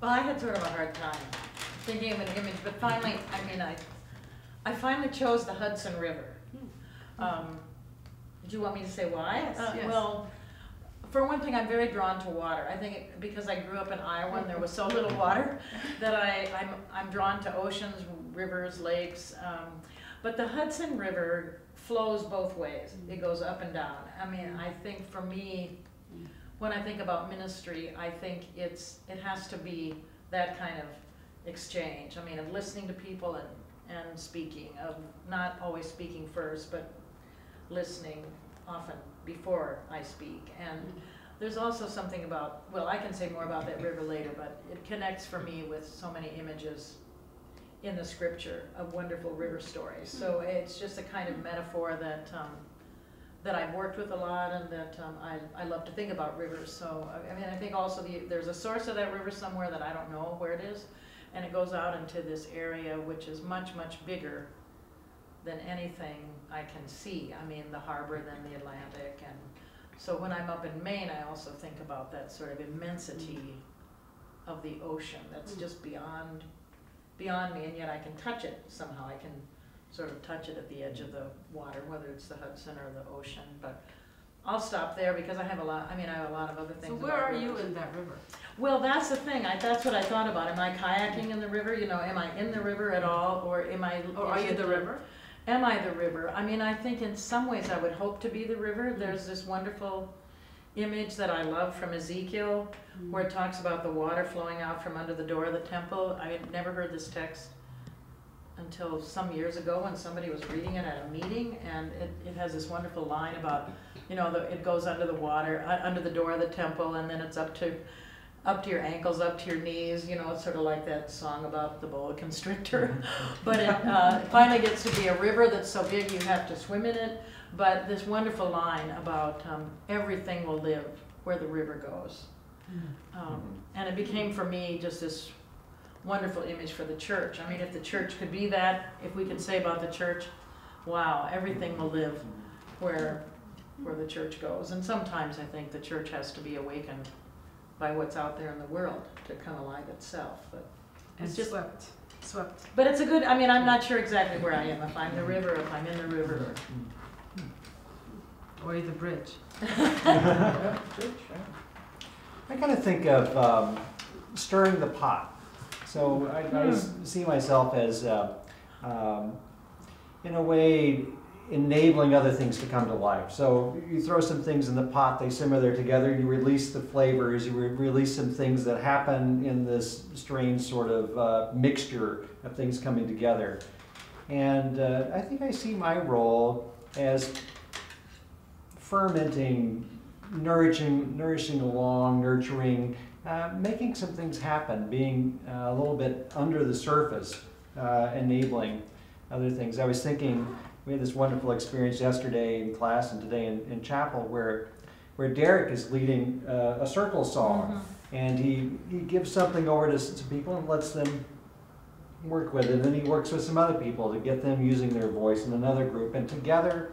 Well, I had sort of a hard time thinking of an image, but finally, I mean, I finally chose the Hudson River. Do you want me to say why? Yes. Well, for one thing, I'm very drawn to water. I think because I grew up in Iowa and there was so little water that I'm drawn to oceans, rivers, lakes. But the Hudson River flows both ways. It goes up and down. I mean, I think for me, when I think about ministry, I think it has to be that kind of exchange. I mean, of listening to people and speaking, of not always speaking first, but listening often before I speak. And there's also something about, well, I can say more about that river later, but it connects for me with so many images in the scripture of wonderful river stories. So it's just a kind of metaphor that I've worked with a lot, and that I love to think about rivers. So I mean, I think also there's a source of that river somewhere that I don't know where it is, and it goes out into this area which is much, much bigger than anything I can see. I mean, the harbor, then the Atlantic, and so when I'm up in Maine, I also think about that sort of immensity of the ocean that's just beyond me, and yet I can touch it somehow. I can sort of touch it at the edge of the water, whether it's the Hudson or the ocean. But I'll stop there because I have a lot. I mean, I have a lot of other things. So where are you in that river? Well, that's the thing. That's what I thought about. Am I kayaking in the river? You know, am I in the river at all, or am I? Or are you the river? Am I the river? I mean, I think in some ways I would hope to be the river. There's this wonderful image that I love from Ezekiel, where it talks about the water flowing out from under the door of the temple. I had never heard this text until some years ago when somebody was reading it at a meeting, and it has this wonderful line about, you know, it goes under the water, under the door of the temple, and then it's up to your ankles, up to your knees. You know, it's sort of like that song about the boa constrictor. But it finally gets to be a river that's so big you have to swim in it. But this wonderful line about everything will live where the river goes. And it became for me just this wonderful image for the church. I mean, if the church could be that, if we could say about the church, wow, everything will live where the church goes. And sometimes I think the church has to be awakened by what's out there in the world to come alive itself. But it's just swept. But it's a good, I mean, I'm not sure exactly where I am, if I'm the river, if I'm in the river. Or the bridge. I kind of think of stirring the pot. So I see myself as, in a way, enabling other things to come to life. So you throw some things in the pot, they simmer there together, you release the flavors, you release some things that happen in this strange sort of mixture of things coming together. And I think I see my role as fermenting, nourishing along, nurturing, making some things happen, being a little bit under the surface, enabling other things. I was thinking, we had this wonderful experience yesterday in class and today in chapel where Derek is leading a circle song, and he gives something over to people and lets them work with it, and then he works with some other people to get them using their voice in another group, and together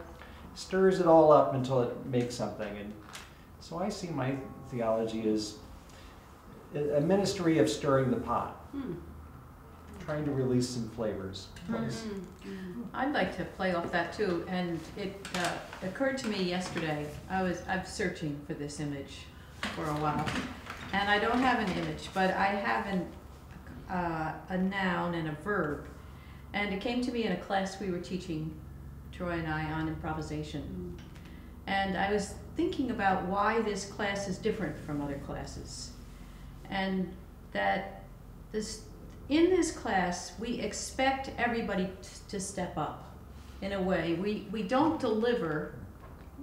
stirs it all up until it makes something. And so I see my theology as a ministry of stirring the pot, trying to release some flavors. I'd like to play off that too, and it occurred to me yesterday. I'm searching for this image for a while, and I don't have an image, but I have a noun and a verb, and it came to me in a class we were teaching, Troy and I, on improvisation. And I was thinking about why this class is different from other classes, and that in this class we expect everybody to step up in a way. We don't deliver,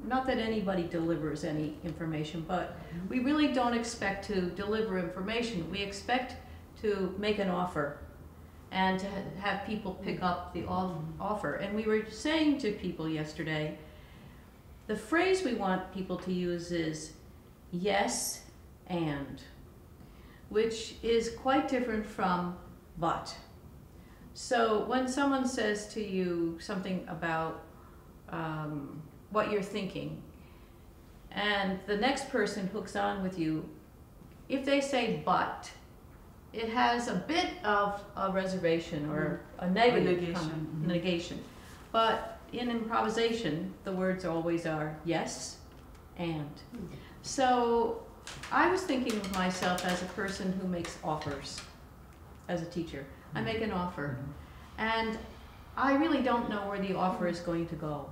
not that anybody delivers any information, but we really don't expect to deliver information. We expect to make an offer and to have people pick up the offer. And we were saying to people yesterday, the phrase we want people to use is yes and, which is quite different from but. So when someone says to you something about what you're thinking, and the next person hooks on with you, if they say but, it has a bit of a reservation or a negative negation. But in improvisation, the words always are yes and. So I was thinking of myself as a person who makes offers as a teacher. I make an offer, and I really don't know where the offer is going to go.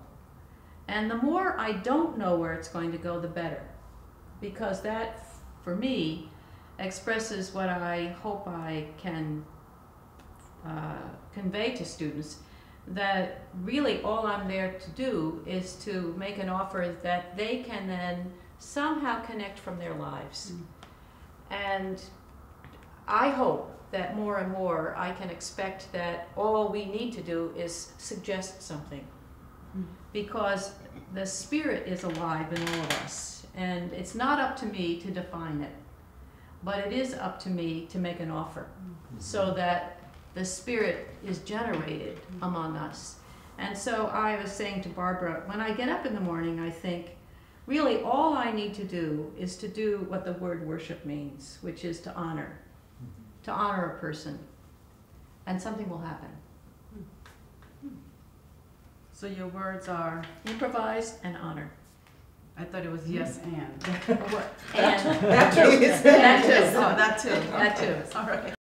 And the more I don't know where it's going to go, the better. Because that, for me, expresses what I hope I can convey to students, that really all I'm there to do is to make an offer that they can then somehow connect from their lives. And I hope that more and more I can expect that all we need to do is suggest something. Because the Spirit is alive in all of us, and it's not up to me to define it, but it is up to me to make an offer so that the Spirit is generated among us. And so I was saying to Barbara, when I get up in the morning, I think, really all I need to do is to do what the word worship means, which is to honor a person, and something will happen. So your words are? Improvise and honor. I thought it was yes and. And That too. that too. Oh, that too. That too. All right.